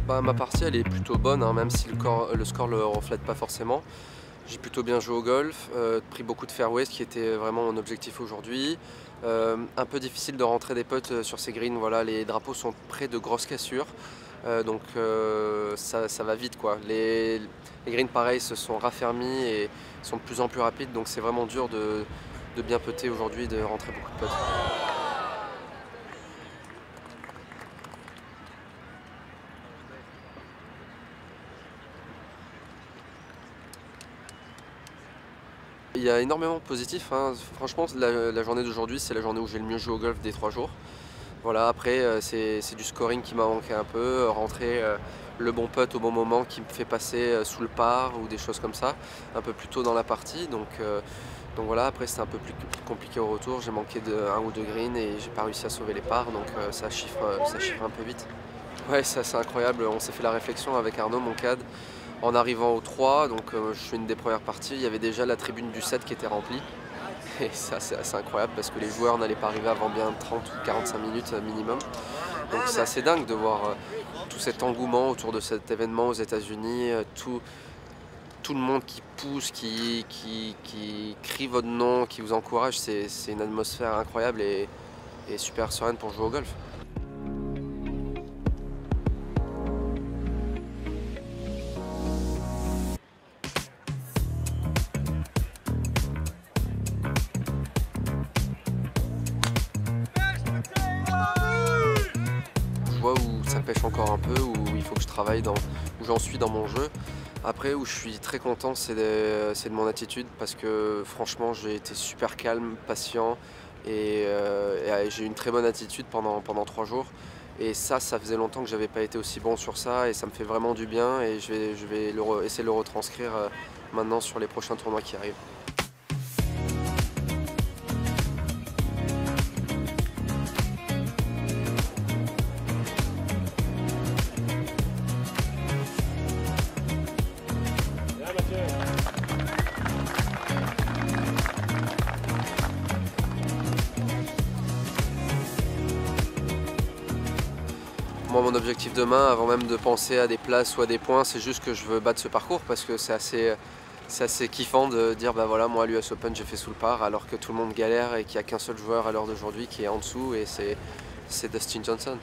Ma partie elle est plutôt bonne, hein, même si le score le reflète pas forcément. J'ai plutôt bien joué au golf, pris beaucoup de fairways, ce qui était vraiment mon objectif aujourd'hui. Un peu difficile de rentrer des putts sur ces greens, voilà, les drapeaux sont près de grosses cassures, donc ça va vite quoi. Les greens pareil se sont raffermis et sont de plus en plus rapides, donc c'est vraiment dur de bien putter aujourd'hui, de rentrer beaucoup de putts. Il y a énormément de positifs, hein. Franchement la journée d'aujourd'hui c'est la journée où j'ai le mieux joué au golf des 3 jours. Voilà, après c'est du scoring qui m'a manqué un peu, rentrer le bon putt au bon moment qui me fait passer sous le par ou des choses comme ça, un peu plus tôt dans la partie. Donc voilà, après c'était un peu plus compliqué au retour, j'ai manqué de 1 ou 2 greens et j'ai pas réussi à sauver les pars, donc ça chiffre un peu vite. Ouais, ça c'est incroyable, on s'est fait la réflexion avec Arnaud, mon cad, en arrivant au 3, donc je suis une des premières parties, il y avait déjà la tribune du 7 qui était remplie. Et ça c'est assez incroyable parce que les joueurs n'allaient pas arriver avant bien 30 ou 45 minutes minimum. Donc c'est assez dingue de voir tout cet engouement autour de cet événement aux États-Unis, tout le monde qui pousse, qui crie votre nom, qui vous encourage. C'est une atmosphère incroyable et super sereine pour jouer au golf. Je vois où ça pêche encore un peu, où il faut que je travaille, où j'en suis dans mon jeu. Après, où je suis très content, c'est de mon attitude parce que franchement, j'ai été super calme, patient et j'ai eu une très bonne attitude pendant 3 jours. Et ça faisait longtemps que j'avais pas été aussi bon sur ça et ça me fait vraiment du bien et je vais essayer de le retranscrire maintenant sur les prochains tournois qui arrivent. Moi, mon objectif demain, avant même de penser à des places ou à des points, c'est juste que je veux battre ce parcours parce que c'est assez kiffant de dire bah voilà, moi à l'US Open j'ai fait sous le par alors que tout le monde galère et qu'il n'y a qu'un seul joueur à l'heure d'aujourd'hui qui est en dessous et c'est Dustin Johnson.